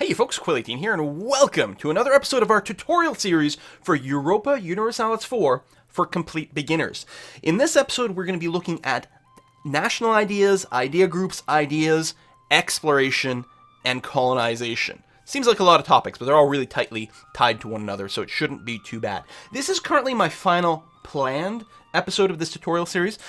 Hey folks, Quilly18 here, and welcome to another episode of our tutorial series for Europa Universalis 4 for complete beginners. In this episode, we're going to be looking at national ideas, idea groups, ideas, exploration, and colonization. Seems like a lot of topics, but they're all really tightly tied to one another, so it shouldn't be too bad. This is currently my final planned episode of this tutorial series.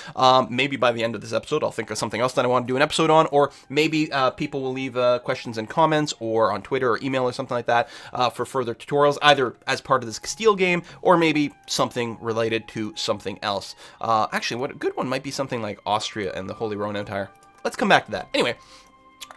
Maybe by the end of this episode, I'll think of something else that I want to do an episode on, or maybe people will leave questions and comments, or on Twitter or email or something like that for further tutorials, either as part of this Castile game, or maybe something related to something else. Actually, what a good one might be something like Austria and the Holy Roman Empire. Let's come back to that. Anyway,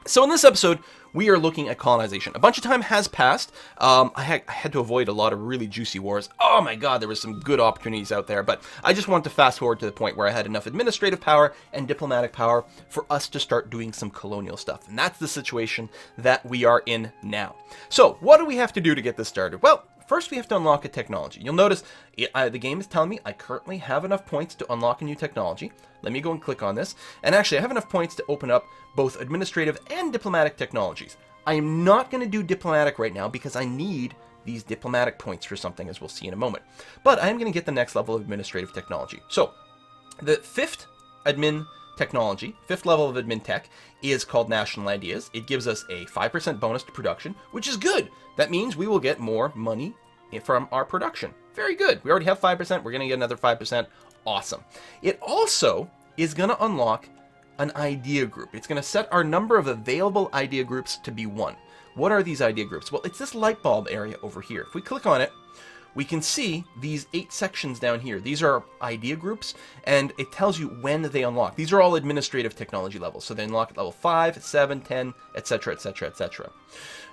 so in this episode, we are looking at colonization. A bunch of time has passed. I had to avoid a lot of really juicy wars. Oh my god, there was some good opportunities out there, but I just wanted to fast forward to the point where I had enough administrative power and diplomatic power for us to start doing some colonial stuff. And that's the situation that we are in now. So, what do we have to do to get this started? Well, first, we have to unlock a technology. You'll notice the game is telling me I currently have enough points to unlock a new technology. Let me go and click on this. And actually, I have enough points to open up both administrative and diplomatic technologies. I am not going to do diplomatic right now because I need these diplomatic points for something, as we'll see in a moment. But I am going to get the next level of administrative technology. So, the fifth admin technology, fifth level of admin tech, is called National Ideas. It gives us a 5% bonus to production, which is good. That means we will get more money from our production. Very good. We already have 5%. We're going to get another 5%. Awesome. It also is going to unlock an idea group. It's going to set our number of available idea groups to be 1. What are these idea groups? Well, it's this light bulb area over here. If we click on it, we can see these 8 sections down here. These are idea groups, and it tells you when they unlock. These are all administrative technology levels, so they unlock at level 5, 7, 10, etc., etc., etc.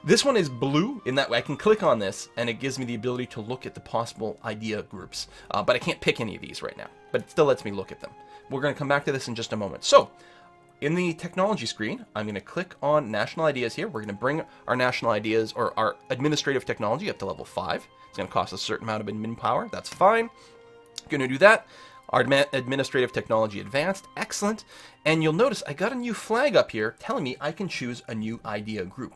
This one is blue, in that way I can click on this, and it gives me the ability to look at the possible idea groups. But I can't pick any of these right now, but it still lets me look at them. We're going to come back to this in just a moment. So, in the technology screen, I'm going to click on National Ideas here. We're going to bring our national ideas, or our administrative technology, up to level 5. It's going to cost a certain amount of admin power. That's fine. Going to do that. Our administrative technology advanced. Excellent. And you'll notice I got a new flag up here telling me I can choose a new idea group.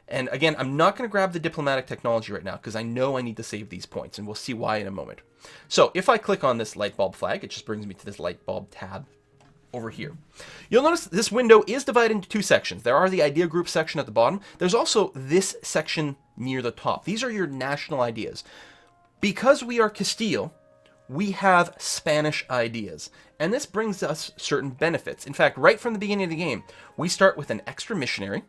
And again, I'm not going to grab the diplomatic technology right now because I know I need to save these points, and we'll see why in a moment. So if I click on this light bulb flag, it just brings me to this light bulb tab over here. You'll notice this window is divided into 2 sections. There are the idea group section at the bottom. There's also this section near the top. These are your national ideas. Because we are Castile, we have Spanish ideas, and this brings us certain benefits. In fact, right from the beginning of the game, we start with an extra missionary.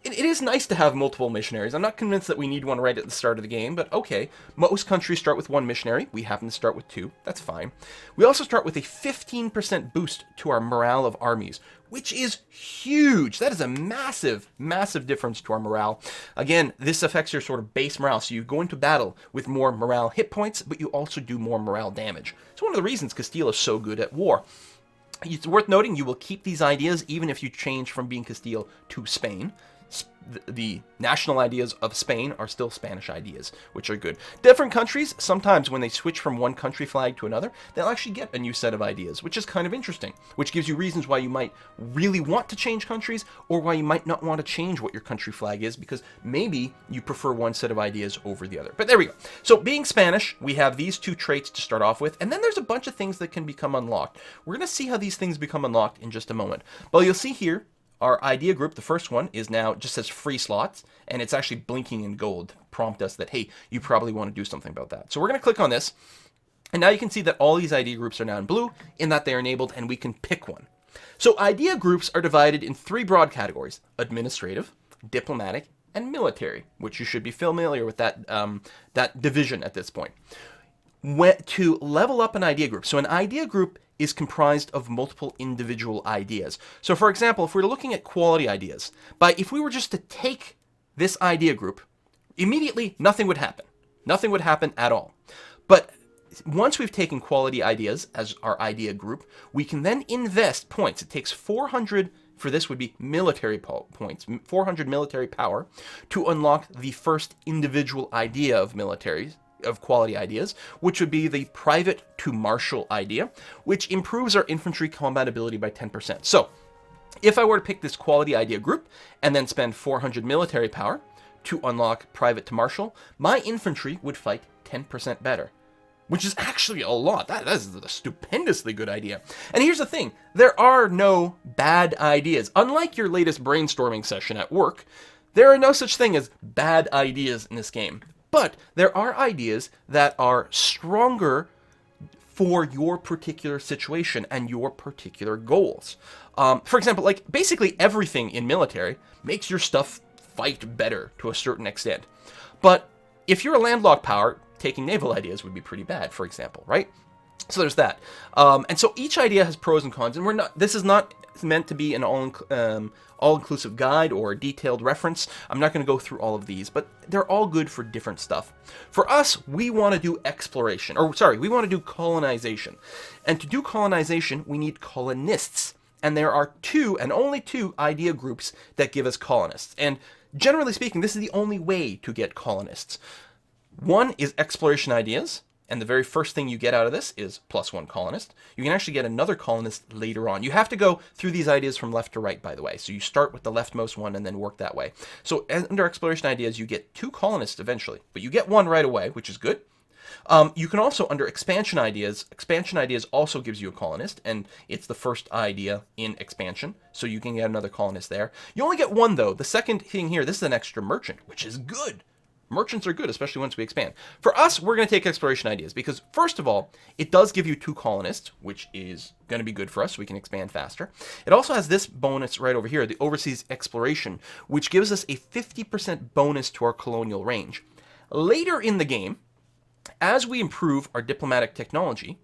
It is nice to have multiple missionaries. I'm not convinced that we need one right at the start of the game, but okay. Most countries start with 1 missionary. We happen to start with 2. That's fine. We also start with a 15% boost to our morale of armies, which is huge. That is a massive, massive difference to our morale. Again, this affects your sort of base morale, so you go into battle with more morale hit points, but you also do more morale damage. It's one of the reasons Castile is so good at war. It's worth noting you will keep these ideas even if you change from being Castile to Spain. The national ideas of Spain are still Spanish ideas, which are good. Different countries, sometimes when they switch from one country flag to another, they'll actually get a new set of ideas, which is kind of interesting, which gives you reasons why you might really want to change countries, or why you might not want to change what your country flag is, because maybe you prefer one set of ideas over the other. But there we go. So being Spanish, we have these 2 traits to start off with, and then there's a bunch of things that can become unlocked. We're going to see how these things become unlocked in just a moment. But you'll see here, our idea group, the first one, is now just says free slots, and it's actually blinking in gold to prompt us that, hey, you probably want to do something about that. So we're going to click on this, and now you can see that all these idea groups are now in blue, in that they're enabled, and we can pick one. So idea groups are divided in 3 broad categories: administrative, diplomatic, and military, which you should be familiar with that division at this point. To level up an idea group, so an idea group is comprised of multiple individual ideas. So for example, if we're looking at quality ideas, if we were just to take this idea group, immediately nothing would happen. Nothing would happen at all. But once we've taken quality ideas as our idea group, we can then invest points. It takes 400, for this would be military points, 400 military power, to unlock the first individual idea of quality ideas, which would be the private to martial idea, which improves our infantry combat ability by 10%. So if I were to pick this quality idea group and then spend 400 military power to unlock private to marshal, my infantry would fight 10% better. Which is actually a lot. That is a stupendously good idea. And here's the thing. There are no bad ideas. Unlike your latest brainstorming session at work, there are no such thing as bad ideas in this game. But there are ideas that are stronger for your particular situation and your particular goals. For example, like basically everything in military makes your stuff fight better to a certain extent. But if you're a landlocked power, taking naval ideas would be pretty bad, for example, right? So there's that. And so each idea has pros and cons, and this is not meant to be an all-inclusive guide or a detailed reference. I'm not going to go through all of these, but they're all good for different stuff. For us, we want to do exploration, we want to do colonization. And to do colonization, we need colonists. And there are two, and only two, idea groups that give us colonists. And generally speaking, this is the only way to get colonists. One is exploration ideas, and the very first thing you get out of this is +1 colonist. You can actually get another colonist later on. You have to go through these ideas from left to right, by the way. So you start with the leftmost one and then work that way. So under exploration ideas, you get 2 colonists eventually, but you get 1 right away, which is good. You can also, under expansion ideas also gives you a colonist, and it's the first idea in expansion, so you can get another colonist there. You only get 1, though. The second thing here, this is an extra merchant, which is good. Merchants are good, especially once we expand. For us, we're going to take exploration ideas because, first of all, it does give you 2 colonists, which is going to be good for us so we can expand faster. It also has this bonus right over here, the overseas exploration, which gives us a 50% bonus to our colonial range. Later in the game, as we improve our diplomatic technology,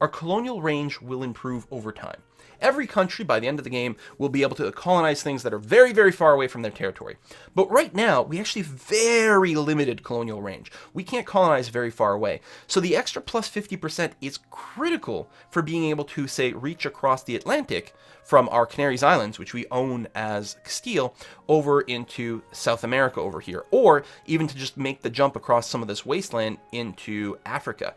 our colonial range will improve over time. Every country, by the end of the game, will be able to colonize things that are very, very far away from their territory. But right now, we actually have very limited colonial range. We can't colonize very far away. So the extra plus 50% is critical for being able to, say, reach across the Atlantic from our Canaries Islands, which we own as Castile, over into South America over here, or even to just make the jump across some of this wasteland into Africa,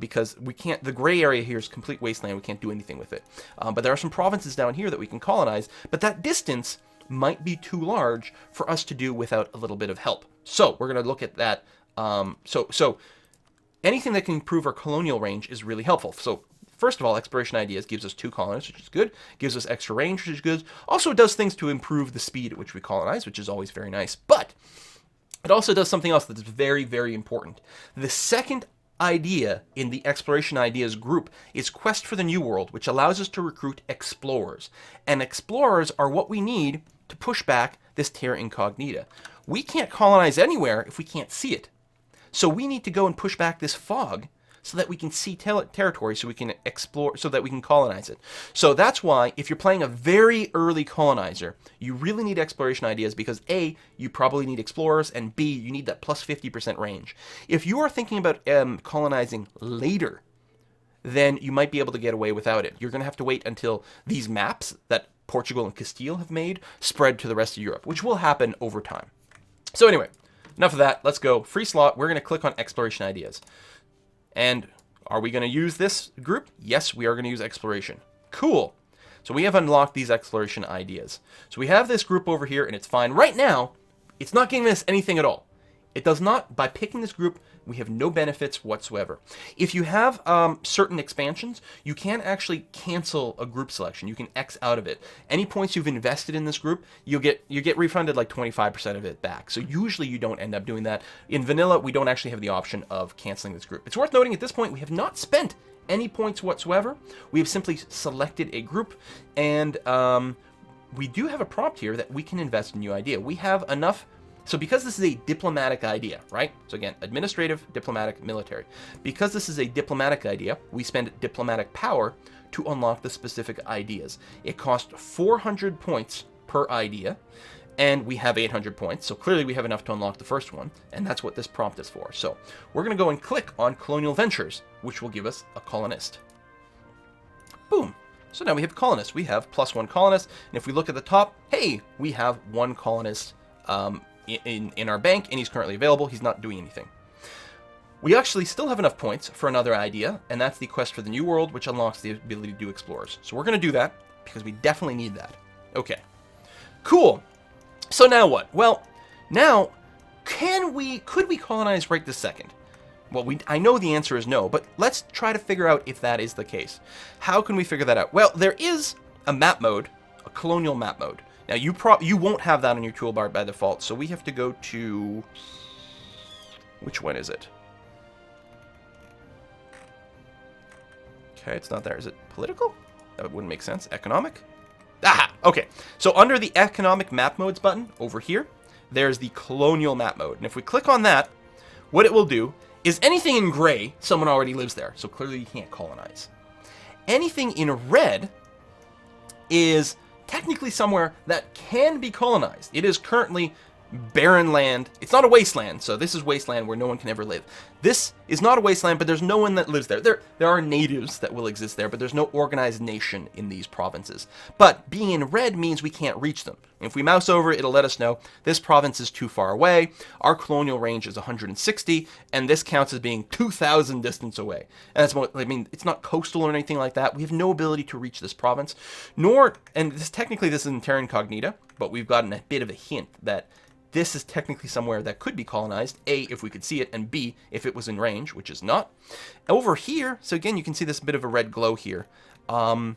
because we can't, the gray area here is complete wasteland, we can't do anything with it. But there are some provinces down here that we can colonize, but that distance might be too large for us to do without a little bit of help. So we're going to look at that. So anything that can improve our colonial range is really helpful. So first of all, exploration ideas gives us 2 colonists, which is good. Gives us extra range, which is good. Also, it does things to improve the speed at which we colonize, which is always very nice. But it also does something else that's very, very important. The second idea in the exploration ideas group is Quest for the New World, which allows us to recruit explorers. And explorers are what we need to push back this terra incognita. We can't colonize anywhere if we can't see it. So we need to go and push back this fog so that we can see territory, so we can explore, so that we can colonize it. So that's why, if you're playing a very early colonizer, you really need exploration ideas because A, you probably need explorers, and B, you need that plus 50% range. If you are thinking about colonizing later, then you might be able to get away without it. You're going to have to wait until these maps that Portugal and Castile have made spread to the rest of Europe, which will happen over time. So anyway, enough of that. Let's go. Free slot. We're going to click on exploration ideas. And are we going to use this group? Yes, we are going to use exploration. Cool. So we have unlocked these exploration ideas. So we have this group over here, and it's fine. Right now, it's not giving us anything at all. It does not, by picking this group, we have no benefits whatsoever. If you have certain expansions, you can actually cancel a group selection. You can X out of it. Any points you've invested in this group, you get refunded like 25% of it back. So usually you don't end up doing that. In vanilla, we don't actually have the option of canceling this group. It's worth noting at this point, we have not spent any points whatsoever. We have simply selected a group, and we do have a prompt here that we can invest in a new idea. We have enough. So because this is a diplomatic idea, right? So again, administrative, diplomatic, military. Because this is a diplomatic idea, we spend diplomatic power to unlock the specific ideas. It costs 400 points per idea, and we have 800 points. So clearly we have enough to unlock the first one, and that's what this prompt is for. So we're going to go and click on Colonial Ventures, which will give us a colonist. Boom. So now we have colonists. We have +1 colonist, and if we look at the top, hey, we have 1 colonist in our bank, and he's currently available. He's not doing anything. We actually still have enough points for another idea, and that's the Quest for the New World, which unlocks the ability to do explorers. So we're going to do that because we definitely need that. Okay, cool. So now what? Well, now could we colonize right this second? Well, I know the answer is no, but let's try to figure out if that is the case. How can we figure that out? Well, there is a map mode, a colonial map mode. Now, you won't have that on your toolbar by default, so we have to go to... Which one is it? Okay, it's not there. Is it political? That wouldn't make sense. Economic? Aha! Okay, so under the economic map modes button over here, there's the colonial map mode. And if we click on that, what it will do is anything in gray, someone already lives there. So clearly you can't colonize. Anything in red is technically somewhere that can be colonized. It is currently barren land. It's not a wasteland, so this is wasteland where no one can ever live. This is not a wasteland, but there's no one that lives there. There are natives that will exist there, but there's no organized nation in these provinces. But being in red means we can't reach them. If we mouse over, it'll let us know this province is too far away. Our colonial range is 160, and this counts as being 2,000 distance away. And that's what, I mean, it's not coastal or anything like that. We have no ability to reach this province, and technically this is in terra incognita, but we've gotten a bit of a hint that this is technically somewhere that could be colonized, A, if we could see it, and B, if it was in range, which is not. Over here, so again, you can see this bit of a red glow here. And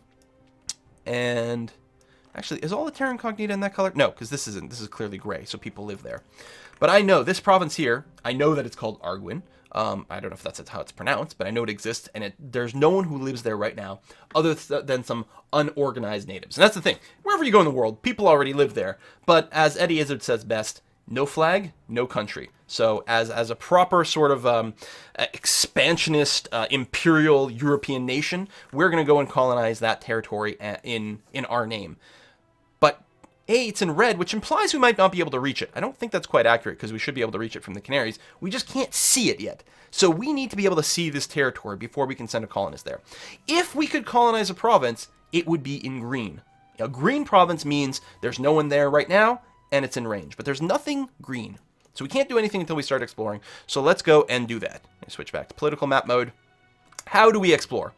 actually, is all the terra incognita in that color? No, because this isn't. This is clearly gray, so people live there. But I know this province here, I know that it's called Arguin. I don't know if that's how it's pronounced, but I know it exists, and there's no one who lives there right now other than some unorganized natives. And that's the thing. Wherever you go in the world, people already live there. But as Eddie Izzard says best, no flag, no country. So as a proper sort of expansionist, imperial European nation, we're going to go and colonize that territory in our name. But A, it's in red, which implies we might not be able to reach it. I don't think that's quite accurate because we should be able to reach it from the Canaries. We just can't see it yet. So we need to be able to see this territory before we can send a colonist there. If we could colonize a province, it would be in green. A green province means there's no one there right now, and it's in range. But there's nothing green. So we can't do anything until we start exploring. So let's go and do that. I switch back to political map mode. How do we explore?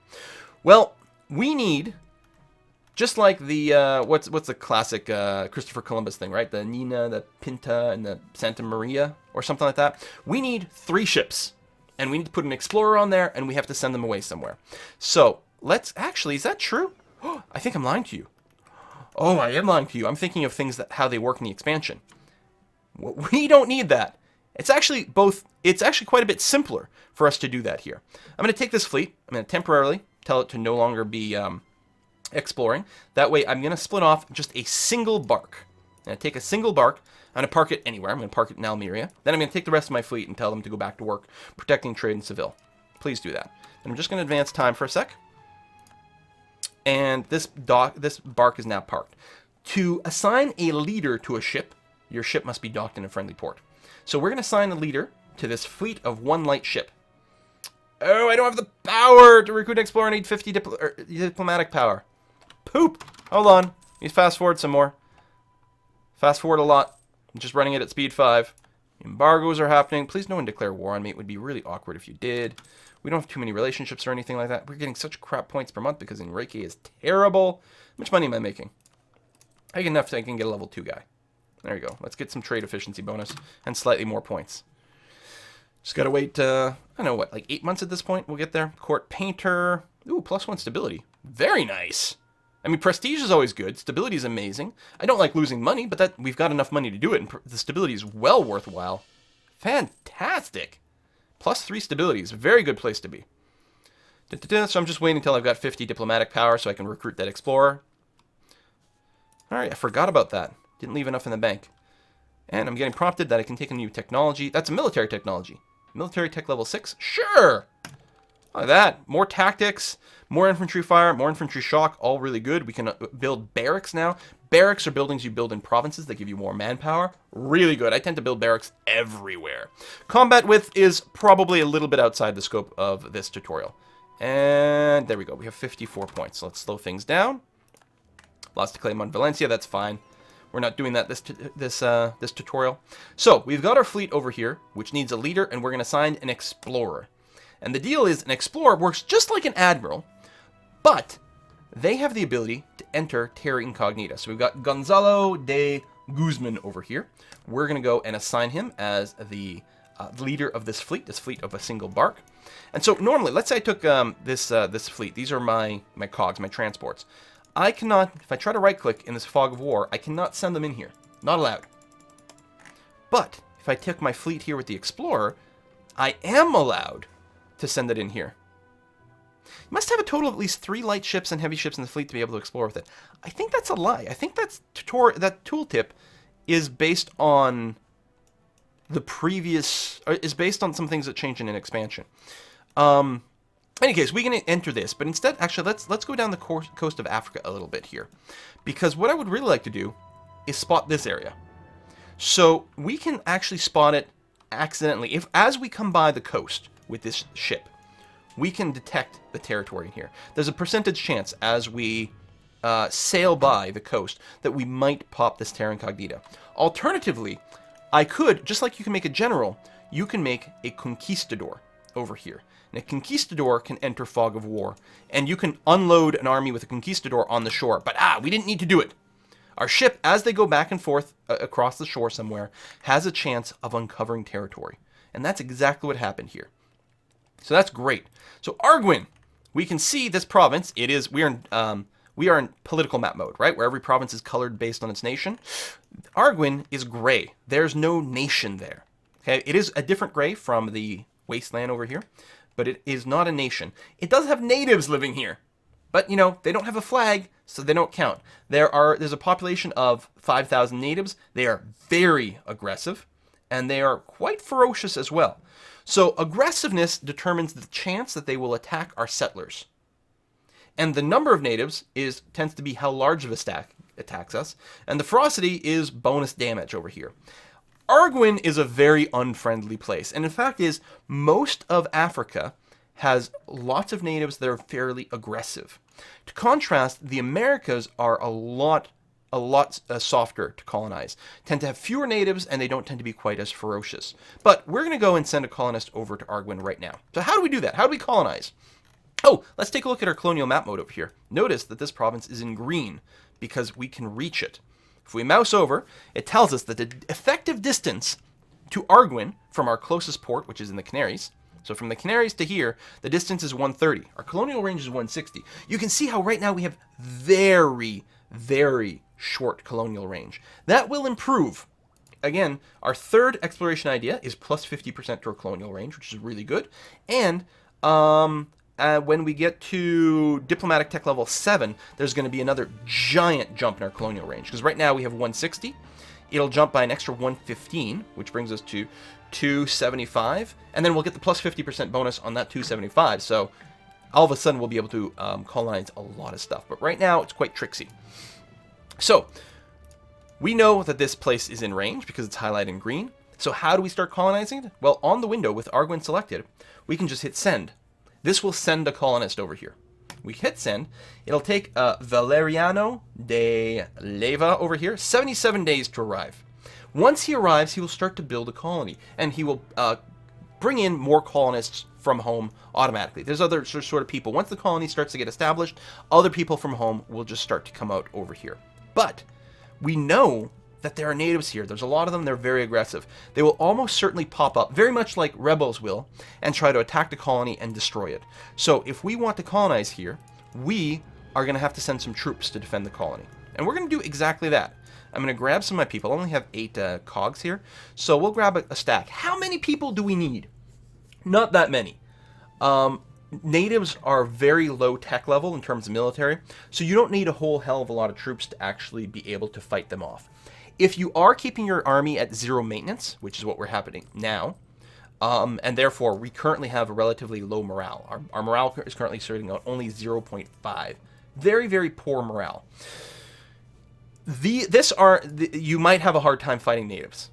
Well, we need, just like the, what's the classic Christopher Columbus thing, right? The Nina, the Pinta, and the Santa Maria, or something like that. We need 3 ships. And we need to put an explorer on there, and we have to send them away somewhere. So let's, actually, is that true? I think I'm lying to you. Oh, I am lying to you. I'm thinking of things how they work in the expansion. We don't need that. It's actually quite a bit simpler for us to do that here. I'm going to take this fleet. I'm going to temporarily tell it to no longer be exploring. That way, I'm going to split off just a single bark. I'm going to take a single bark. I'm going to park it anywhere. I'm going to park it in Almeria. Then I'm going to take the rest of my fleet and tell them to go back to work protecting trade in Seville. Please do that. And I'm just going to advance time for a sec. And this bark is now parked. To assign a leader to a ship, your ship must be docked in a friendly port. So we're going to assign a leader to this fleet of 1 light ship. Oh, I don't have the power to recruit an explorer. I need 50 diplomatic power. Poop. Hold on. Let's fast forward some more. Fast forward a lot. I'm just running it at speed 5. Embargoes are happening. Please no one declare war on me. It would be really awkward if you did. We don't have too many relationships or anything like that. We're getting such crap points per month because Enrique is terrible. How much money am I making? I get enough so I can get a level 2 guy. There you go. Let's get some trade efficiency bonus and slightly more points. Just gotta wait, I don't know what, like 8 months at this point? We'll get there. Court painter. Ooh, +1 stability. Very nice. I mean, prestige is always good. Stability is amazing. I don't like losing money, but we've got enough money to do it, and the stability is well worthwhile. Fantastic. +3 stability is a very good place to be. So I'm just waiting until I've got 50 diplomatic power so I can recruit that explorer. Alright, I forgot about that. Didn't leave enough in the bank. And I'm getting prompted that I can take a new technology. That's a military technology. Military tech level 6? Sure! Like that. More tactics, more infantry fire, more infantry shock, all really good. We can build barracks now. Barracks are buildings you build in provinces that give you more manpower. Really good. I tend to build barracks everywhere. Combat width is probably a little bit outside the scope of this tutorial. And there we go. We have 54 points. So let's slow things down. Lost to claim on Valencia. That's fine. We're not doing that this tutorial. So we've got our fleet over here, which needs a leader, and we're going to assign an explorer. And the deal is an explorer works just like an admiral, but they have the ability to enter terra incognita. So we've got Gonzalo de Guzman over here. We're going to go and assign him as the leader of this fleet of a single bark. And so normally, let's say I took this fleet. These are my cogs, my transports. I cannot, if I try to right-click in this fog of war, I cannot send them in here. Not allowed. But if I took my fleet here with the Explorer, I am allowed to send it in here. You must have a total of at least 3 light ships and heavy ships in the fleet to be able to explore with it. I think that's a lie. I think that tooltip is based on the previous, is based on some things that changed in an expansion. In any case, we can enter this, but instead, actually, let's go down the coast of Africa a little bit here, because what I would really like to do is spot this area. So we can actually spot it accidentally. As we come by the coast with this ship, we can detect the territory in here. There's a percentage chance as we sail by the coast that we might pop this terra incognita. Alternatively, I could, just like you can make a general, you can make a conquistador over here. And a conquistador can enter fog of war, and you can unload an army with a conquistador on the shore. But we didn't need to do it. Our ship, as they go back and forth across the shore somewhere, has a chance of uncovering territory. And that's exactly what happened here. So that's great. So Arguin, we can see this province. We are in political map mode, right? Where every province is colored based on its nation. Arguin is gray. There's no nation there. Okay, it is a different gray from the wasteland over here, but it is not a nation. It does have natives living here, but you know, they don't have a flag, so they don't count. There's a population of 5,000 natives. They are very aggressive, and they are quite ferocious as well. So aggressiveness determines the chance that they will attack our settlers. And the number of natives tends to be how large of a stack attacks us, and the ferocity is bonus damage over here. Arguin is a very unfriendly place, and in fact most of Africa has lots of natives that are fairly aggressive. To contrast, the Americas are a lot softer to colonize, tend to have fewer natives, and they don't tend to be quite as ferocious. But we're going to go and send a colonist over to Arguin right now. So how do we do that? How do we colonize? Oh, let's take a look at our colonial map mode over here. Notice that this province is in green because we can reach it. If we mouse over, it tells us that the effective distance to Arguin from our closest port, which is in the Canaries, so from the Canaries to here, the distance is 130. Our colonial range is 160. You can see how right now we have very, very short colonial range. That will improve. Again, our third exploration idea is plus 50% to our colonial range, which is really good. And when we get to diplomatic tech level 7, there's going to be another giant jump in our colonial range. Because right now we have 160. It'll jump by an extra 115, which brings us to 275. And then we'll get the plus 50% bonus on that 275. So all of a sudden we'll be able to colonize a lot of stuff. But right now it's quite tricksy. So we know that this place is in range because it's highlighted in green. So how do we start colonizing it? Well, on the window with Arguin selected, we can just hit send. This will send a colonist over here. We hit send. It'll take Valeriano de Leyva over here, 77 days to arrive. Once he arrives, he will start to build a colony, and he will bring in more colonists from home automatically. There's other sort of people. Once the colony starts to get established, other people from home will just start to come out over here. But we know that there are natives here. There's a lot of them. They're very aggressive. They will almost certainly pop up, very much like rebels will, and try to attack the colony and destroy it. So if we want to colonize here, we are going to have to send some troops to defend the colony. And we're going to do exactly that. I'm going to grab some of my people. I only have 8 cogs here, so we'll grab a stack. How many people do we need? Not that many. Natives are very low tech level in terms of military, so you don't need a whole hell of a lot of troops to actually be able to fight them off. If you are keeping your army at 0 maintenance, which is what we're happening now, and therefore we currently have a relatively low morale. Our morale is currently sitting at only 0.5. Very, very poor morale. You might have a hard time fighting natives.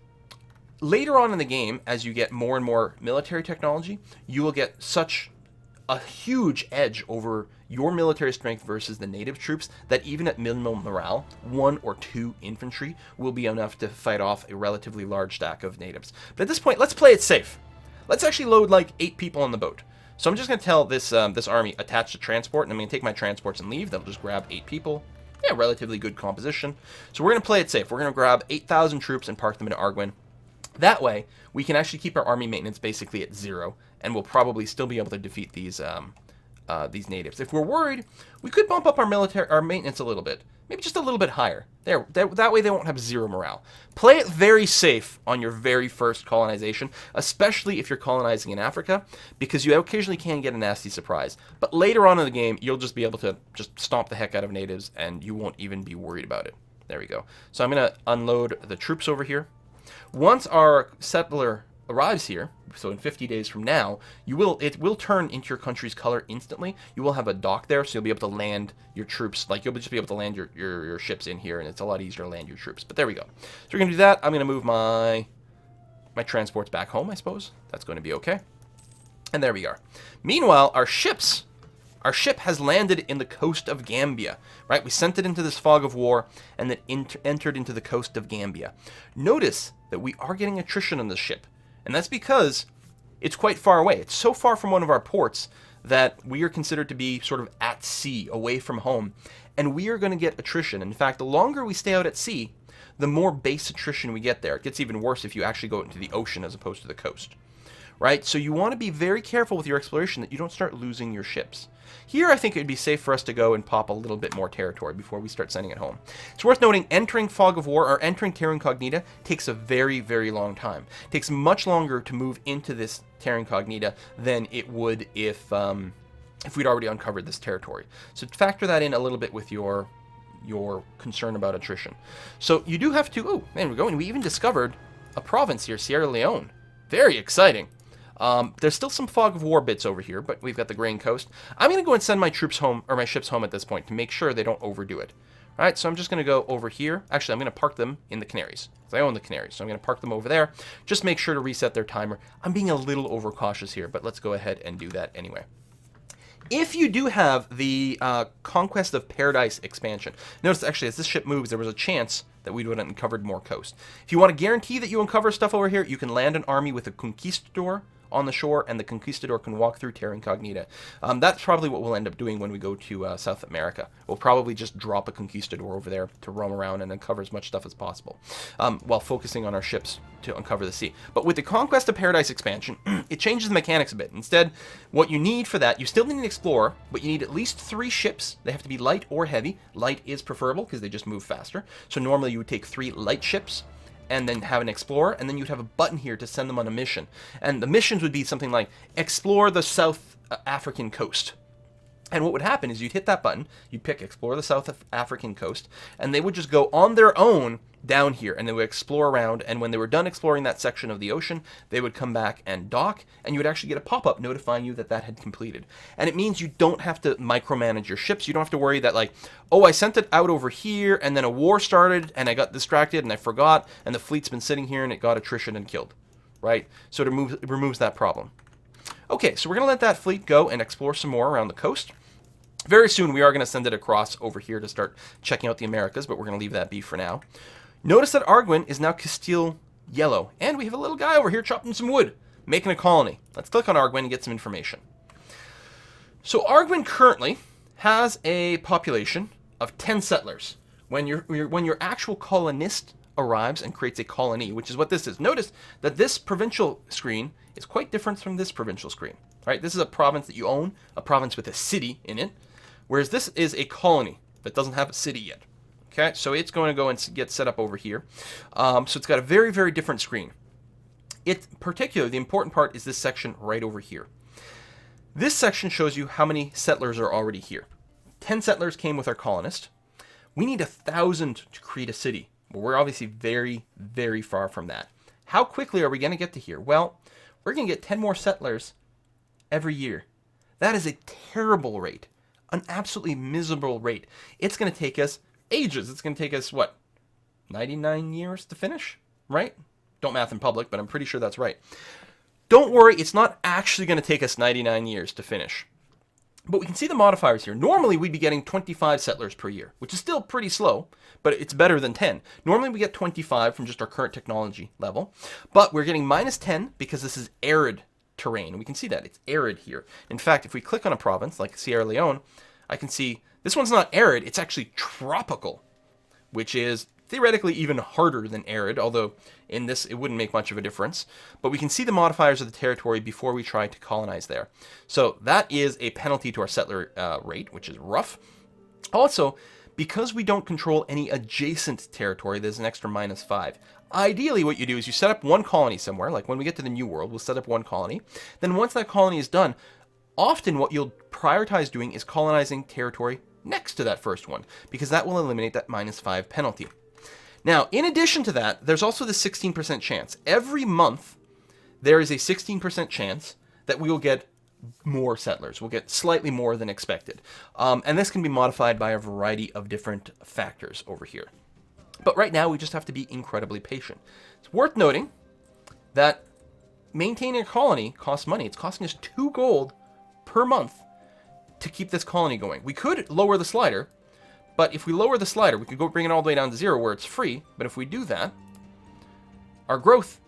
Later on in the game, as you get more and more military technology, you will get such a huge edge over your military strength versus the native troops that even at minimal morale, 1 or 2 infantry will be enough to fight off a relatively large stack of natives. But at this point, let's play it safe. Let's actually load like 8 people on the boat. So I'm just going to tell this army attach to transport, and I'm going to take my transports and leave. That'll just grab 8 people. yeah, relatively good composition. So we're going to play it safe. We're going to grab 8,000 troops and park them in Arguin. That way, we can actually keep our army maintenance basically at 0, and we'll probably still be able to defeat these natives. If we're worried, we could bump up our maintenance a little bit, maybe just a little bit higher. That way they won't have 0 morale. Play it very safe on your very first colonization, especially if you're colonizing in Africa, because you occasionally can get a nasty surprise. But later on in the game, you'll just be able to just stomp the heck out of natives, and you won't even be worried about it. There we go. So I'm going to unload the troops over here. Once our settler arrives here, so in 50 days from now, it will turn into your country's color instantly. You will have a dock there, so you'll be able to land your troops. Like, you'll just be able to land your ships in here, and it's a lot easier to land your troops. But there we go. So we're going to do that. I'm going to move my transports back home, I suppose. That's going to be okay. And there we are. Meanwhile, our ship has landed in the coast of Gambia, right? We sent it into this fog of war, and then entered into the coast of Gambia. Notice that we are getting attrition on this ship, and that's because it's quite far away. It's so far from one of our ports that we are considered to be sort of at sea, away from home, and we are going to get attrition. In fact, the longer we stay out at sea, the more base attrition we get there. It gets even worse if you actually go into the ocean as opposed to the coast, right? So you want to be very careful with your exploration that you don't start losing your ships. Here, I think it would be safe for us to go and pop a little bit more territory before we start sending it home. It's worth noting, entering Fog of War, or entering Terra Incognita, takes a very, very long time. It takes much longer to move into this Terra Incognita than it would if we'd already uncovered this territory. So factor that in a little bit with your concern about attrition. So you do have to... Oh, there we go. And we even discovered a province here, Sierra Leone. Very exciting. There's still some Fog of War bits over here, but we've got the Grain Coast. I'm going to go and send my troops home, or my ships home at this point, to make sure they don't overdo it. All right, so I'm just going to go over here. Actually, I'm going to park them in the Canaries, because I own the Canaries. So I'm going to park them over there. Just make sure to reset their timer. I'm being a little overcautious here, but let's go ahead and do that anyway. If you do have the Conquest of Paradise expansion, notice actually as this ship moves, there was a chance that we would have uncovered more coast. If you want to guarantee that you uncover stuff over here, you can land an army with a conquistador on the shore, and the conquistador can walk through Terra Incognita. That's probably what we'll end up doing when we go to South America. We'll probably just drop a conquistador over there to roam around and uncover as much stuff as possible, while focusing on our ships to uncover the sea. But with the Conquest of Paradise expansion, it changes the mechanics a bit. Instead, what you need for that, you still need an explorer, but you need at least 3 ships. They have to be light or heavy. Light is preferable because they just move faster. So normally you would take 3 light ships, and then have an explorer, and then you'd have a button here to send them on a mission. And the missions would be something like, explore the South African coast. And what would happen is you'd hit that button, you'd pick explore the South African coast, and they would just go on their own down here, and they would explore around, and when they were done exploring that section of the ocean, they would come back and dock, and you would actually get a pop-up notifying you that that had completed. And it means you don't have to micromanage your ships. You don't have to worry that, like, oh, I sent it out over here, and then a war started, and I got distracted, and I forgot, and the fleet's been sitting here, and it got attrition and killed, right? So it removes that problem. Okay, so we're going to let that fleet go and explore some more around the coast. Very soon, we are going to send it across over here to start checking out the Americas, but we're going to leave that be for now. Notice that Arguin is now Castile yellow, and we have a little guy over here chopping some wood, making a colony. Let's click on Arguin and get some information. So Arguin currently has a population of 10 settlers. When your actual colonist arrives and creates a colony, which is what this is. Notice that this provincial screen is quite different from this provincial screen. Right? This is a province that you own, a province with a city in it, whereas this is a colony that doesn't have a city yet. Okay, so it's going to go and get set up over here. So it's got a very, very different screen. Particularly, the important part is this section right over here. This section shows you how many settlers are already here. 10 settlers came with our colonist. We need 1,000 to create a city. Well, we're obviously very, very far from that. How quickly are we going to get to here? Well, we're going to get 10 more settlers every year. That is a terrible rate. An absolutely miserable rate. It's going to take us ages. It's going to take us, what, 99 years to finish, right? Don't math in public, but I'm pretty sure that's right. Don't worry, it's not actually going to take us 99 years to finish. But we can see the modifiers here. Normally, we'd be getting 25 settlers per year, which is still pretty slow, but it's better than 10. Normally, we get 25 from just our current technology level, but we're getting minus 10 because this is arid terrain. We can see that. It's arid here. In fact, if we click on a province like Sierra Leone, I can see This one's not arid, it's actually tropical, which is theoretically even harder than arid, although in this it wouldn't make much of a difference. But we can see the modifiers of the territory before we try to colonize there. So that is a penalty to our settler rate, which is rough. Also, because we don't control any adjacent territory, there's an extra -5. Ideally, what you do is you set up one colony somewhere, like when we get to the New World, we'll set up one colony. Then once that colony is done, often what you'll prioritize doing is colonizing territory next to that first one, because that will eliminate that -5 penalty. Now, in addition to that, there's also the 16% chance. Every month, there is a 16% chance that we will get more settlers. We'll get slightly more than expected. And this can be modified by a variety of different factors over here. But right now, we just have to be incredibly patient. It's worth noting that maintaining a colony costs money. It's costing us 2 gold per month to keep this colony going. We could lower the slider, but if we lower the slider, we could go bring it all the way down to 0 where it's free. But if we do that, our growth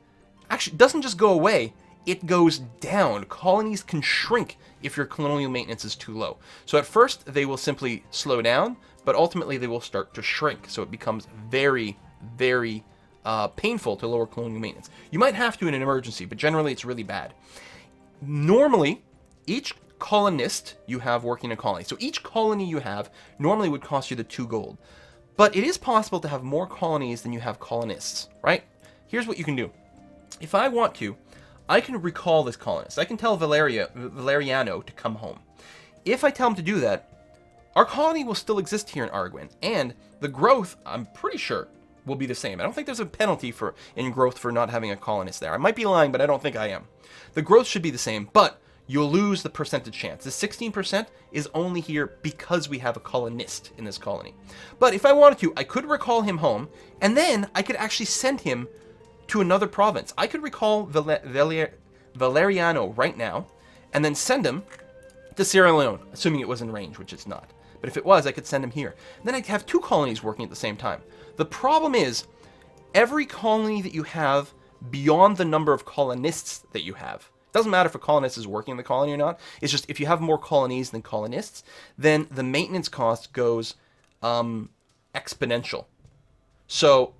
actually doesn't just go away, it goes down. Colonies can shrink if your colonial maintenance is too low. So at first, they will simply slow down, but ultimately they will start to shrink. So it becomes very, very painful to lower colonial maintenance. You might have to in an emergency, but generally it's really bad. Normally, each colonist you have working a colony, so each colony you have normally would cost you the 2 gold. But it is possible to have more colonies than you have colonists, right? Here's what you can do. If I want to, I can recall this colonist. I can tell Valeriano to come home. If I tell him to do that, our colony will still exist here in Arguin, and the growth, I'm pretty sure, will be the same. I don't think there's a penalty in growth for not having a colonist there. I might be lying, but I don't think I am. The growth should be the same, but you'll lose the percentage chance. The 16% is only here because we have a colonist in this colony. But if I wanted to, I could recall him home, and then I could actually send him to another province. I could recall Valeriano right now, and then send him to Sierra Leone, assuming it was in range, which it's not. But if it was, I could send him here. And then I'd have 2 colonies working at the same time. The problem is, every colony that you have beyond the number of colonists that you have, doesn't matter if a colonist is working in the colony or not, it's just if you have more colonies than colonists, then the maintenance cost goes exponential. So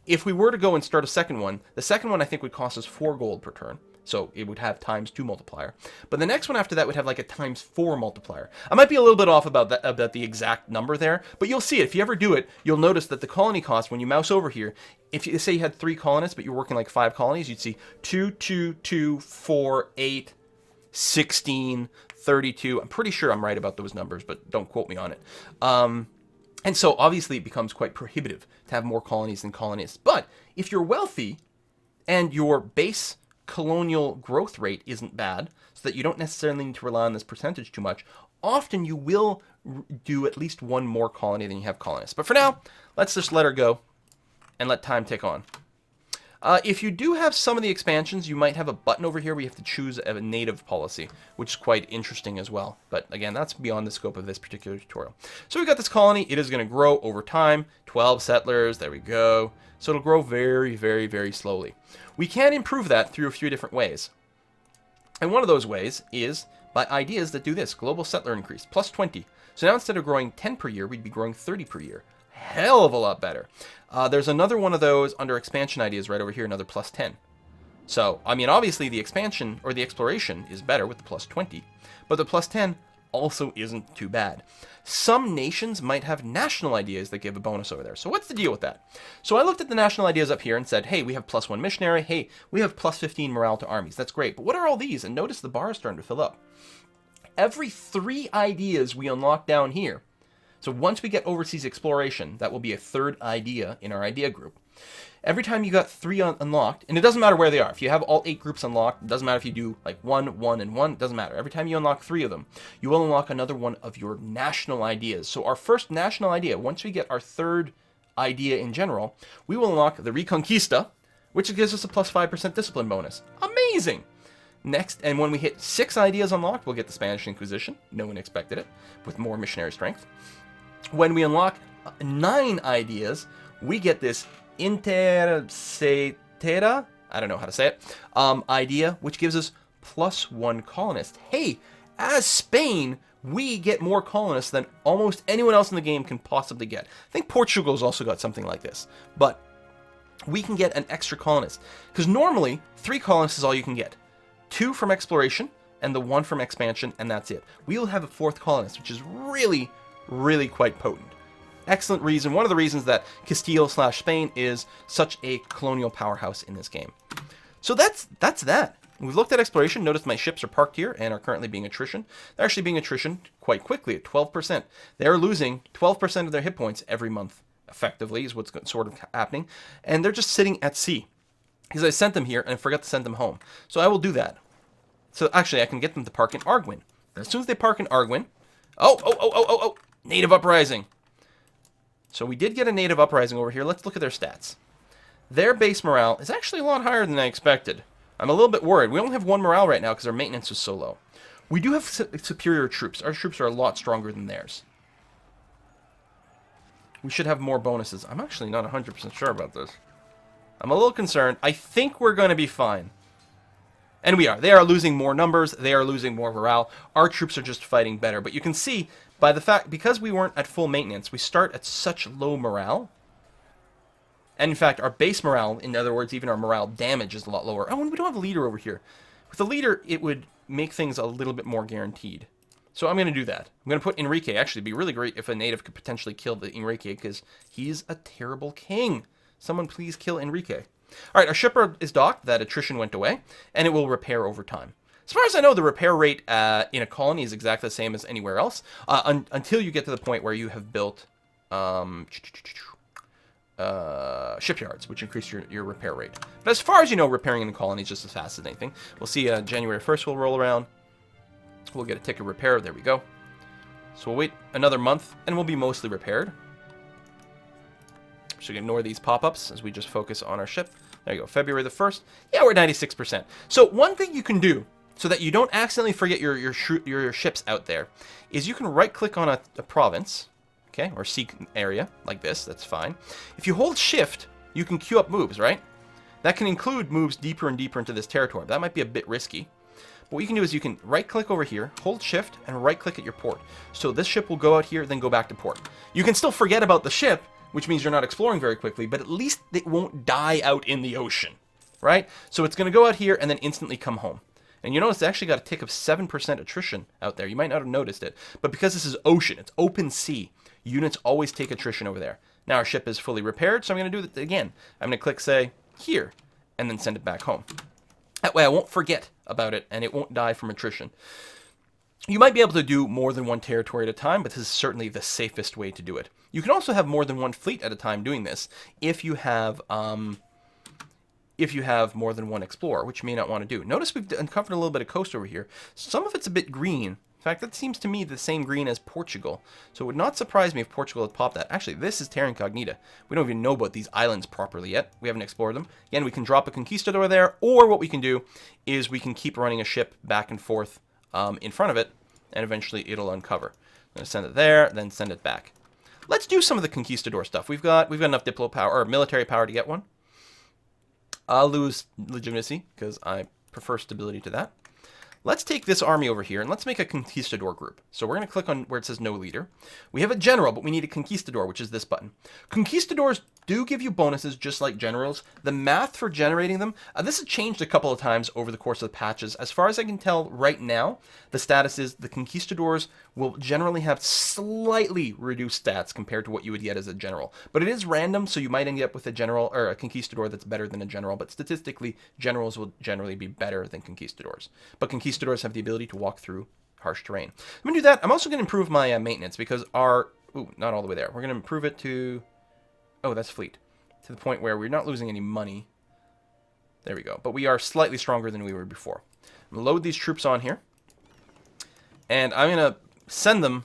if we were to go and start a second one, the second one I think would cost us 4 gold per turn. So it would have ×2 multiplier. But the next one after that would have like a ×4 multiplier. I might be a little bit off about the exact number there, but you'll see it. If you ever do it, you'll notice that the colony cost, when you mouse over here, if you say you had 3 colonists, but you're working like 5 colonies, you'd see 2, 2, 2, 4, 8, 16, 32. I'm pretty sure I'm right about those numbers, but don't quote me on it. And so obviously it becomes quite prohibitive to have more colonies than colonists. But if you're wealthy and your base colonial growth rate isn't bad, so that you don't necessarily need to rely on this percentage too much, often you will do at least 1 more colony than you have colonists. But for now, let's just let her go and let time tick on. If you do have some of the expansions, you might have a button over here where you have to choose a native policy, which is quite interesting as well. But again, that's beyond the scope of this particular tutorial. So we've got this colony. It is going to grow over time. 12 settlers. There we go. So it'll grow very, very, very slowly. We can improve that through a few different ways. And one of those ways is by ideas that do this. Global settler increase, +20. So now instead of growing 10 per year, we'd be growing 30 per year. Hell of a lot better. There's another one of those under expansion ideas right over here, another +10. So, I mean, obviously the expansion or the exploration is better with the +20, but the +10 also isn't too bad. Some nations might have national ideas that give a bonus over there. So what's the deal with that? So I looked at the national ideas up here and said, hey, we have +1 missionary. Hey, we have +15 morale to armies. That's great. But what are all these? And notice the bar is starting to fill up. Every 3 ideas we unlock down here, so once we get overseas exploration, that will be a 3rd idea in our idea group. Every time you got 3 unlocked, and it doesn't matter where they are. If you have all 8 groups unlocked, it doesn't matter if you do like 1, 1, and 1, it doesn't matter. Every time you unlock 3 of them, you will unlock another one of your national ideas. So our first national idea, once we get our 3rd idea in general, we will unlock the Reconquista, which gives us a +5% discipline bonus. Amazing! Next, and when we hit 6 ideas unlocked, we'll get the Spanish Inquisition. No one expected it, with more missionary strength. When we unlock 9 ideas, we get this Intercetera, I don't know how to say it, idea, which gives us +1 colonist. Hey, as Spain, we get more colonists than almost anyone else in the game can possibly get. I think Portugal's also got something like this, but we can get an extra colonist. Because normally, 3 colonists is all you can get. 2 from exploration, and the 1 from expansion, and that's it. We will have a 4th colonist, which is really, really quite potent. Excellent reason, one of the reasons that Castile/Spain is such a colonial powerhouse in this game. So that's that. We've looked at exploration. Notice my ships are parked here and are currently being attrition. They're actually being attrition quite quickly at 12%. They're losing 12% of their hit points every month, effectively, is what's sort of happening. And they're just sitting at sea. Because I sent them here and I forgot to send them home. So I will do that. So actually, I can get them to park in Arguin. And as soon as they park in Arguin... Oh! Native Uprising. So we did get a Native Uprising over here. Let's look at their stats. Their base morale is actually a lot higher than I expected. I'm a little bit worried. We only have 1 morale right now because our maintenance is so low. We do have superior troops. Our troops are a lot stronger than theirs. We should have more bonuses. I'm actually not 100% sure about this. I'm a little concerned. I think we're going to be fine. And we are. They are losing more numbers. They are losing more morale. Our troops are just fighting better. But you can see, by the fact, because we weren't at full maintenance, we start at such low morale. And in fact, our base morale, in other words, even our morale damage is a lot lower. Oh, and we don't have a leader over here. With a leader, it would make things a little bit more guaranteed. So I'm going to do that. I'm going to put Enrique. Actually, it'd be really great if a native could potentially kill the Enrique, because he's a terrible king. Someone please kill Enrique. All right, our shipper is docked. That attrition went away, and it will repair over time. As far as I know, the repair rate in a colony is exactly the same as anywhere else, until you get to the point where you have built shipyards, which increase your repair rate. But as far as you know, repairing in the colony is just as fast as anything. We'll see January 1st will roll around. We'll get a tick of repair. There we go. So we'll wait another month, and we'll be mostly repaired. So ignore these pop-ups as we just focus on our ship. There you go, February the 1st. Yeah, we're 96%. So one thing you can do, so that you don't accidentally forget your ships out there, is you can right-click on a province, okay, or seek area, like this, that's fine. If you hold Shift, you can queue up moves, right? That can include moves deeper and deeper into this territory. That might be a bit risky. But what you can do is you can right-click over here, hold Shift, and right-click at your port. So this ship will go out here, then go back to port. You can still forget about the ship, which means you're not exploring very quickly, but at least it won't die out in the ocean, right? So it's going to go out here and then instantly come home. And you notice it's actually got a tick of 7% attrition out there. You might not have noticed it, but because this is ocean, it's open sea, units always take attrition over there. Now our ship is fully repaired, so I'm going to do it again. I'm going to click, say, here, and then send it back home. That way I won't forget about it, and it won't die from attrition. You might be able to do more than one territory at a time, but this is certainly the safest way to do it. You can also have more than one fleet at a time doing this if you have more than one explorer, which you may not want to do. Notice we've uncovered a little bit of coast over here. Some of it's a bit green. In fact, that seems to me the same green as Portugal. So it would not surprise me if Portugal had popped that. Actually, this is Terra Incognita. We don't even know about these islands properly yet. We haven't explored them. Again, we can drop a conquistador there, or what we can do is we can keep running a ship back and forth in front of it, and eventually it'll uncover. I'm going to send it there, then send it back. Let's do some of the conquistador stuff. We've got enough diplo power, or military power to get one. I'll lose legitimacy, because I prefer stability to that. Let's take this army over here, and let's make a conquistador group. So we're going to click on where it says no leader. We have a general, but we need a conquistador, which is this button. Conquistadors do give you bonuses just like generals. The math for generating them, this has changed a couple of times over the course of the patches. As far as I can tell right now, the status is the conquistadors will generally have slightly reduced stats compared to what you would get as a general. But it is random, so you might end up with a general or a conquistador that's better than a general. But statistically, generals will generally be better than conquistadors. But conquistadors have the ability to walk through harsh terrain. I'm going to do that. I'm also going to improve my maintenance because our... Ooh, not all the way there. We're going to improve it to... Oh, that's fleet. To the point where we're not losing any money. There we go. But we are slightly stronger than we were before. I'm going to load these troops on here. And I'm going to send them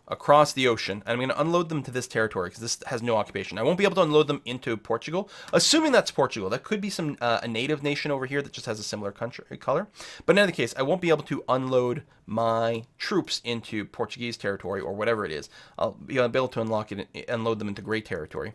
across the ocean. And I'm going to unload them to this territory because this has no occupation. I won't be able to unload them into Portugal. Assuming that's Portugal. That could be some a native nation over here that just has a similar color. But in any case, I won't be able to unload my troops into Portuguese territory or whatever it is. I'll be able to unload them into gray territory.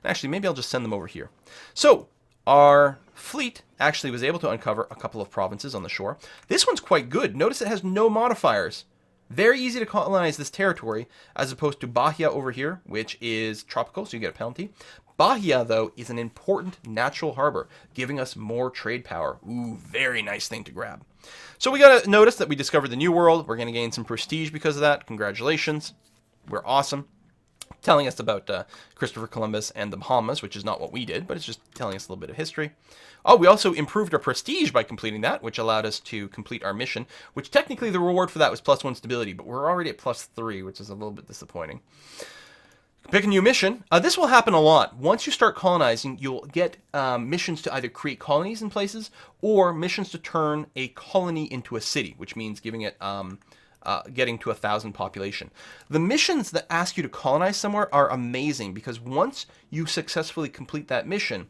Actually, maybe I'll just send them over here. So, our fleet actually was able to uncover a couple of provinces on the shore. This one's quite good. Notice it has no modifiers. Very easy to colonize this territory, as opposed to Bahia over here, which is tropical, so you get a penalty. Bahia, though, is an important natural harbor, giving us more trade power. Ooh, very nice thing to grab. So we got to notice that we discovered the New World. We're going to gain some prestige because of that. Congratulations. We're awesome. Telling us about Christopher Columbus and the Bahamas, which is not what we did, but it's just telling us a little bit of history. Oh, we also improved our prestige by completing that, which allowed us to complete our mission, which technically the reward for that was +1 stability, but we're already at +3, which is a little bit disappointing. Pick a new mission. This will happen a lot. Once you start colonizing, you'll get missions to either create colonies in places or missions to turn a colony into a city, which means giving it getting to 1,000 population. The missions that ask you to colonize somewhere are amazing because once you successfully complete that mission,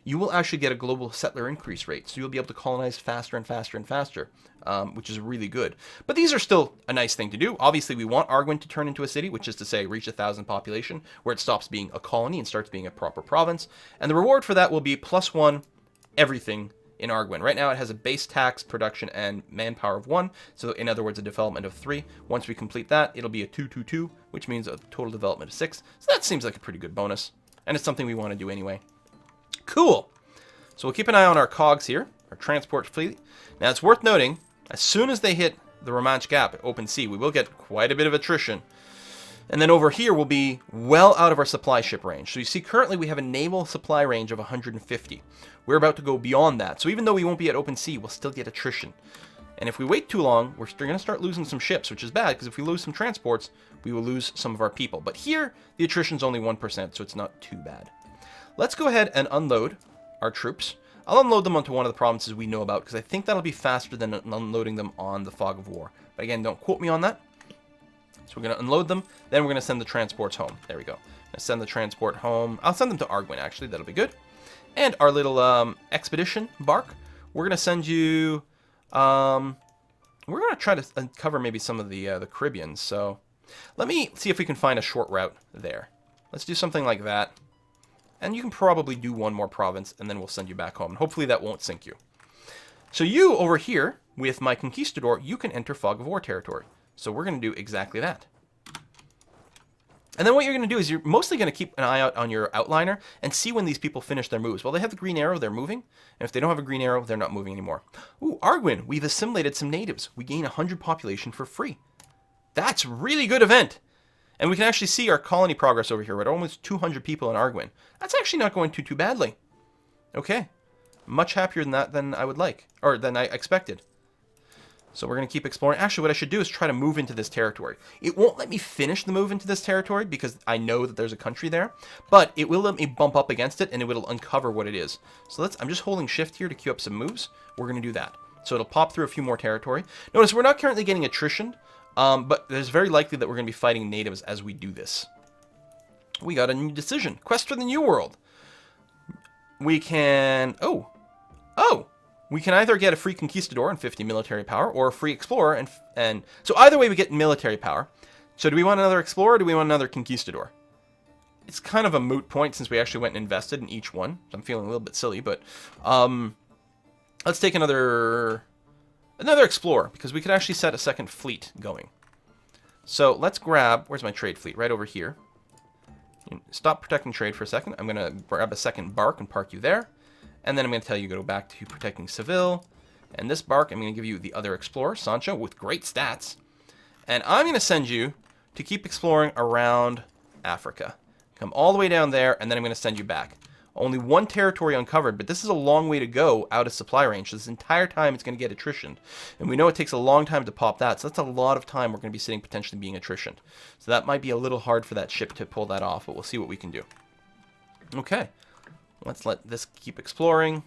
you will actually get a global settler increase rate. So you'll be able to colonize faster and faster and faster, which is really good. But these are still a nice thing to do. Obviously, we want Arguin to turn into a city, which is to say reach 1,000 population, where it stops being a colony and starts being a proper province. And the reward for that will be +1 everything in Arguin. Right now it has a base tax, production, and manpower of 1. So in other words, a development of 3. Once we complete that, it'll be a 222, which means a total development of 6. So that seems like a pretty good bonus. And it's something we want to do anyway. Cool. So we'll keep an eye on our cogs here, our transport fleet. Now it's worth noting, as soon as they hit the Romanche Gap at open sea, we will get quite a bit of attrition. And then over here we'll be well out of our supply ship range. So you see currently we have a naval supply range of 150. We're about to go beyond that. So even though we won't be at open sea, we'll still get attrition. And if we wait too long, we're going to start losing some ships, which is bad because if we lose some transports, we will lose some of our people. But here, the attrition's only 1%, so it's not too bad. Let's go ahead and unload our troops. I'll unload them onto one of the provinces we know about because I think that'll be faster than unloading them on the Fog of War. But again, don't quote me on that. So we're going to unload them, then we're going to send the transports home. There we go. Send the transport home. I'll send them to Arguin, actually. That'll be good. And our little expedition bark, we're going to send you... we're going to try to uncover maybe some of the Caribbean. So let me see if we can find a short route there. Let's do something like that. And you can probably do one more province, and then we'll send you back home. And hopefully that won't sink you. So you, over here, with my Conquistador, you can enter Fog of War territory. So we're going to do exactly that. And then what you're going to do is you're mostly going to keep an eye out on your outliner and see when these people finish their moves. Well, they have the green arrow, they're moving. And if they don't have a green arrow, they're not moving anymore. Ooh, Arguin, we've assimilated some natives. We gain 100 population for free. That's a really good event. And we can actually see our colony progress over here. We're at almost 200 people in Arguin. That's actually not going too badly. Okay. Much happier than that than I would like. Or than I expected. So we're going to keep exploring. Actually, what I should do is try to move into this territory. It won't let me finish the move into this territory because I know that there's a country there. But it will let me bump up against it and it will uncover what it is. So I'm just holding shift here to queue up some moves. We're going to do that. So it'll pop through a few more territory. Notice we're not currently getting attrition. But there's very likely that we're going to be fighting natives as we do this. We got a new decision. Quest for the New World. We can... Oh! We can either get a free Conquistador and 50 military power, or a free Explorer, and... So either way we get military power. So do we want another Explorer, or do we want another Conquistador? It's kind of a moot point since we actually went and invested in each one. So I'm feeling a little bit silly, but... let's take another Explorer, because we could actually set a second fleet going. So let's grab... Where's my trade fleet? Right over here. Stop protecting trade for a second. I'm going to grab a second bark and park you there. And then I'm going to tell you go back to protecting Seville. And this bark, I'm going to give you the other Explorer, Sancho, with great stats. And I'm going to send you to keep exploring around Africa. Come all the way down there, and then I'm going to send you back. Only one territory uncovered, but this is a long way to go out of supply range. So this entire time it's going to get attrition. And we know it takes a long time to pop that, so that's a lot of time we're going to be sitting potentially being attrition. So that might be a little hard for that ship to pull that off, but we'll see what we can do. Okay, let's let this keep exploring.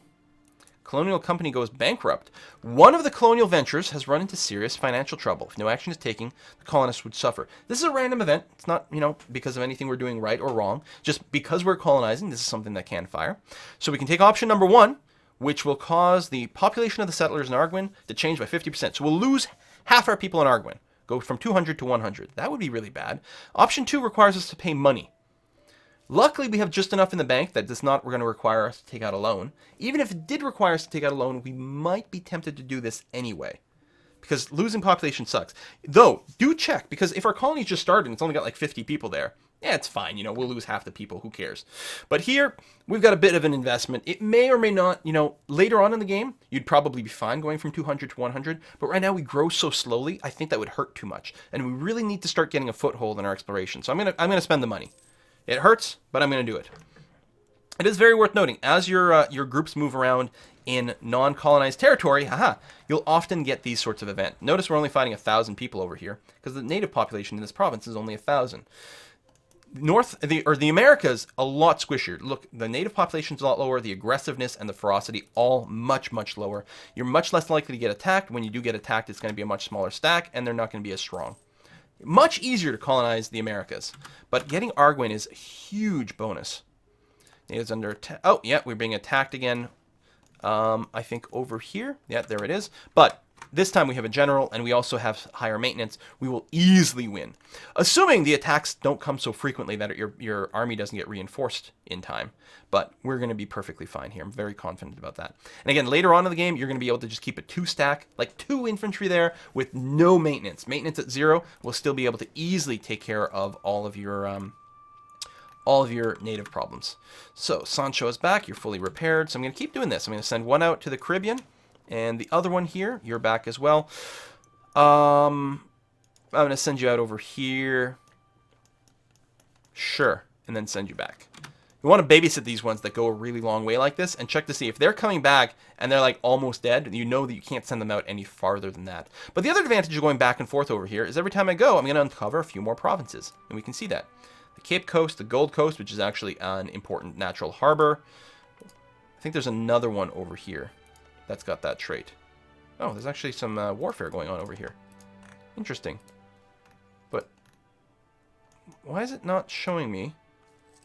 Colonial company goes bankrupt. One of the colonial ventures has run into serious financial trouble. If no action is taken, the colonists would suffer. This is a random event. It's not, because of anything we're doing right or wrong. Just because we're colonizing, this is something that can fire. So we can take option number 1, which will cause the population of the settlers in Arguin to change by 50%. So we'll lose half our people in Arguin. Go from 200 to 100. That would be really bad. Option 2 requires us to pay money. Luckily, we have just enough in the bank that it's not going to require us to take out a loan. Even if it did require us to take out a loan, we might be tempted to do this anyway. because losing population sucks. Though, do check, because if our colony's just started and it's only got like 50 people there, yeah, it's fine. You know, we'll lose half the people. Who cares? But here, we've got a bit of an investment. It may or may not, you know, later on in the game, you'd probably be fine going from 200 to 100. But right now, we grow so slowly, I think that would hurt too much. And we really need to start getting a foothold in our exploration. So I'm gonna spend the money. It hurts, but I'm gonna do it. It is very worth noting, as your groups move around in non-colonized territory, you'll often get these sorts of events. Notice we're only fighting 1,000 people over here, because the native population in this province is only 1,000. The Americas, a lot squishier. Look, the native population's a lot lower, the aggressiveness and the ferocity all much, much lower. You're much less likely to get attacked. When you do get attacked, it's going to be a much smaller stack, and they're not going to be as strong. Much easier to colonize the Americas, but getting Arguin is a huge bonus. Natives under attack. Oh, yeah, we're being attacked again. I think over here. Yeah, there it is. But this time we have a general, and we also have higher maintenance. We will easily win, assuming the attacks don't come so frequently that your army doesn't get reinforced in time. But we're going to be perfectly fine here. I'm very confident about that. And again, later on in the game, you're going to be able to just keep a 2-stack, like 2 infantry there with no maintenance. Maintenance at 0 will still be able to easily take care of all of your native problems. So Sancho is back. You're fully repaired. So I'm going to keep doing this. I'm going to send one out to the Caribbean. And the other one here, you're back as well. I'm going to send you out over here. Sure. And then send you back. You want to babysit these ones that go a really long way like this and check to see if they're coming back and they're like almost dead. You know that you can't send them out any farther than that. But the other advantage of going back and forth over here is every time I go, I'm going to uncover a few more provinces. And we can see that. The Cape Coast, the Gold Coast, which is actually an important natural harbor. I think there's another one over here that's got that trait. Oh, there's actually some warfare going on over here. Interesting. But why is it not showing me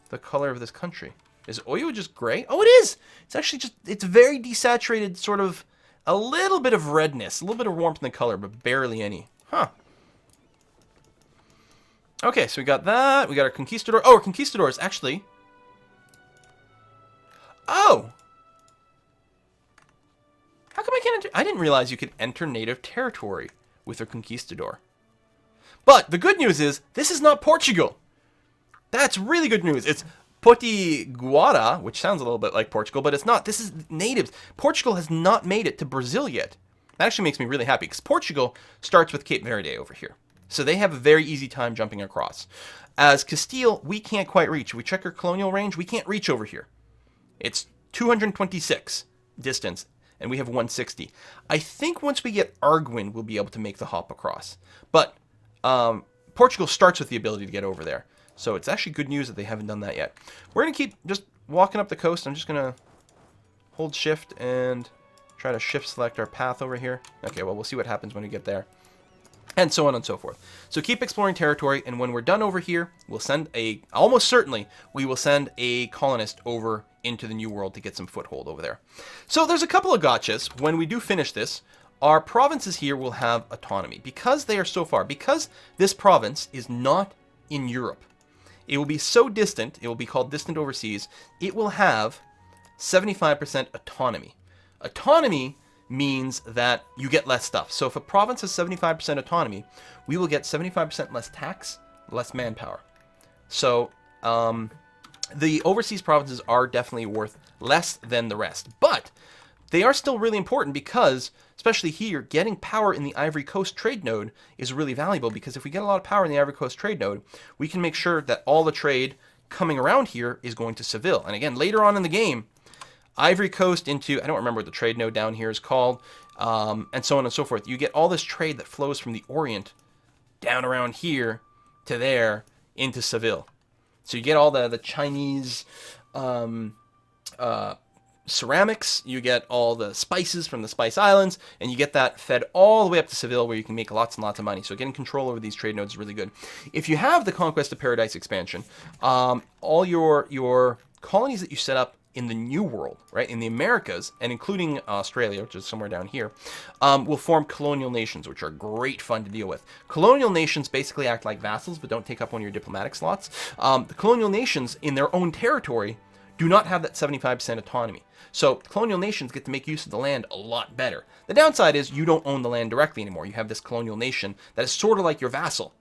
the color of this country? Is Oyo just gray? Oh, it is! It's actually just, it's very desaturated, sort of a little bit of redness, a little bit of warmth in the color, but barely any. Huh. Okay, so we got that. We got our conquistador. Oh, our conquistadors, actually. Oh! How come I can't enter? I didn't realize you could enter native territory with a conquistador. But the good news is, this is not Portugal. That's really good news. It's Potiguara, which sounds a little bit like Portugal, but it's not. This is natives. Portugal has not made it to Brazil yet. That actually makes me really happy, because Portugal starts with Cape Verde over here. So they have a very easy time jumping across. As Castile, we can't quite reach. If we check our colonial range, we can't reach over here. It's 226 distance, and we have 160. I think once we get Arguin, we'll be able to make the hop across. But Portugal starts with the ability to get over there. So it's actually good news that they haven't done that yet. We're going to keep just walking up the coast. I'm just going to hold shift and try to shift select our path over here. Okay, well, we'll see what happens when we get there. And so on and so forth. So keep exploring territory, and when we're done over here, we'll send almost certainly, we will send a colonist over into the New World to get some foothold over there. So there's a couple of gotchas. When we do finish this, our provinces here will have autonomy. Because they are so far, because this province is not in Europe, it will be so distant, it will be called distant overseas, it will have 75% autonomy. Autonomy means that you get less stuff. So if a province has 75% autonomy, we will get 75% less tax, less manpower. So the overseas provinces are definitely worth less than the rest. But they are still really important because, especially here, getting power in the Ivory Coast trade node is really valuable, because if we get a lot of power in the Ivory Coast trade node, we can make sure that all the trade coming around here is going to Seville. And again, later on in the game, Ivory Coast into, I don't remember what the trade node down here is called, and so on and so forth. You get all this trade that flows from the Orient down around here to there into Seville. So you get all the Chinese ceramics, you get all the spices from the Spice Islands, and you get that fed all the way up to Seville, where you can make lots and lots of money. So getting control over these trade nodes is really good. If you have the Conquest of Paradise expansion, all your colonies that you set up in the New World, right, in the Americas, and including Australia, which is somewhere down here, will form colonial nations, which are great fun to deal with. Colonial nations basically act like vassals, but don't take up one of your diplomatic slots. The colonial nations, in their own territory, do not have that 75% autonomy. So colonial nations get to make use of the land a lot better. The downside is you don't own the land directly anymore. You have this colonial nation that is sort of like your vassal.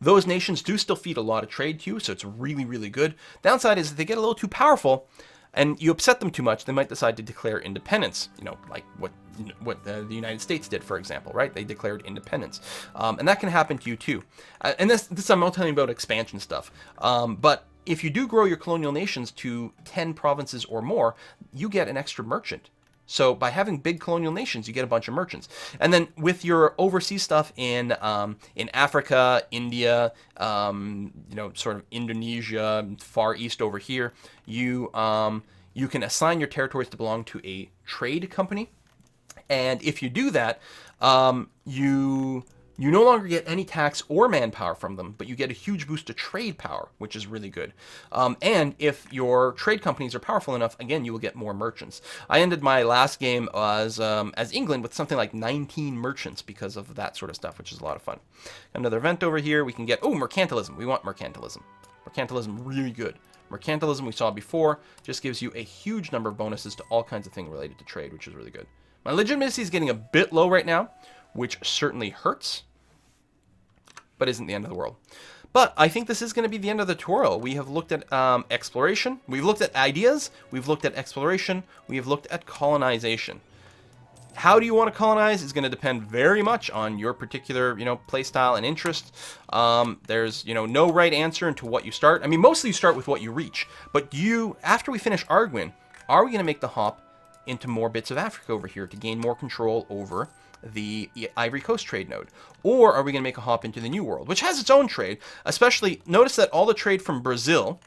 Those nations do still feed a lot of trade to you, so it's really, really good. Downside is if they get a little too powerful and you upset them too much, they might decide to declare independence, like what the United States did, for example, right? They declared independence. And that can happen to you too. And this I'm not telling you about expansion stuff. But if you do grow your colonial nations to 10 provinces or more, you get an extra merchant. So by having big colonial nations, you get a bunch of merchants. And then with your overseas stuff in Africa, India, sort of Indonesia, Far East over here, you can assign your territories to belong to a trade company. And if you do that, you no longer get any tax or manpower from them, but you get a huge boost to trade power, which is really good. And if your trade companies are powerful enough, again, you will get more merchants. I ended my last game as England with something like 19 merchants because of that sort of stuff, which is a lot of fun. Another event over here, we can get, mercantilism. We want mercantilism. Mercantilism, really good. Mercantilism, we saw before, just gives you a huge number of bonuses to all kinds of things related to trade, which is really good. My legitimacy is getting a bit low right now, which certainly hurts, but isn't the end of the world. But I think this is going to be the end of the tutorial. We have looked at exploration, we've looked at ideas, we've looked at exploration, we have looked at colonization. How do you want to colonize is going to depend very much on your particular, playstyle and interest. There's, no right answer into what you start. I mean, mostly you start with what you reach. But after we finish Arguin, are we going to make the hop into more bits of Africa over here to gain more control over the Ivory Coast trade node? Or are we going to make a hop into the New World, which has its own trade? Especially, notice that all the trade from Brazil,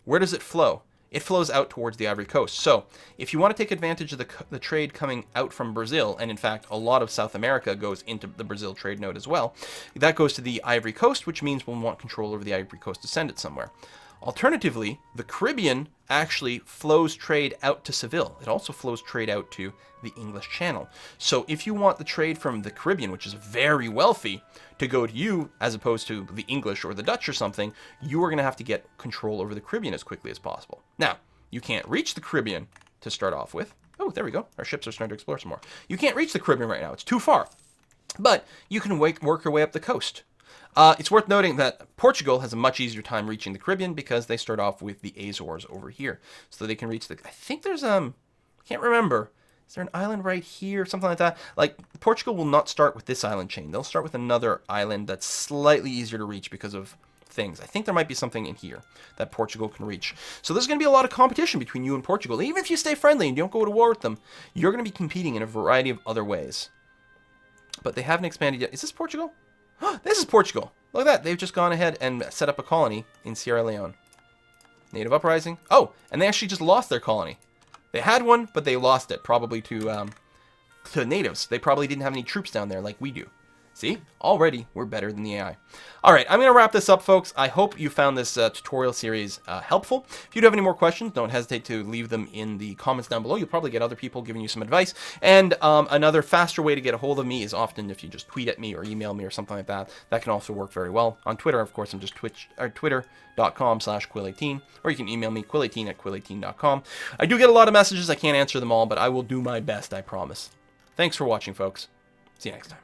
where does it flow? It flows out towards the Ivory Coast. So if you want to take advantage of the trade coming out from Brazil, and in fact, a lot of South America goes into the Brazil trade node as well, that goes to the Ivory Coast, which means we'll want control over the Ivory Coast to send it somewhere. Alternatively, the Caribbean actually flows trade out to Seville. It also flows trade out to the English Channel. So if you want the trade from the Caribbean, which is very wealthy, to go to you as opposed to the English or the Dutch or something, you are going to have to get control over the Caribbean as quickly as possible. Now, you can't reach the Caribbean to start off with. Oh, there we go. Our ships are starting to explore some more. You can't reach the Caribbean right now. It's too far. But you can work your way up the coast. It's worth noting that Portugal has a much easier time reaching the Caribbean because they start off with the Azores over here. So they can reach I think there's, I can't remember. Is there an island right here? Something like that. Like, Portugal will not start with this island chain. They'll start with another island that's slightly easier to reach because of things. I think there might be something in here that Portugal can reach. So there's going to be a lot of competition between you and Portugal. Even if you stay friendly and you don't go to war with them, you're going to be competing in a variety of other ways. But they haven't expanded yet. Is this Portugal? This is Portugal. Look at that. They've just gone ahead and set up a colony in Sierra Leone. Native Uprising. Oh, and they actually just lost their colony. They had one, but they lost it, probably to natives. They probably didn't have any troops down there like we do. See? Already, we're better than the AI. All right, I'm going to wrap this up, folks. I hope you found this tutorial series helpful. If you do have any more questions, don't hesitate to leave them in the comments down below. You'll probably get other people giving you some advice. And another faster way to get a hold of me is often if you just tweet at me or email me or something like that. That can also work very well. On Twitter, of course, I'm just twitter.com/Quill18, or you can email me, quill18@quill18.com. I do get a lot of messages. I can't answer them all, but I will do my best, I promise. Thanks for watching, folks. See you next time.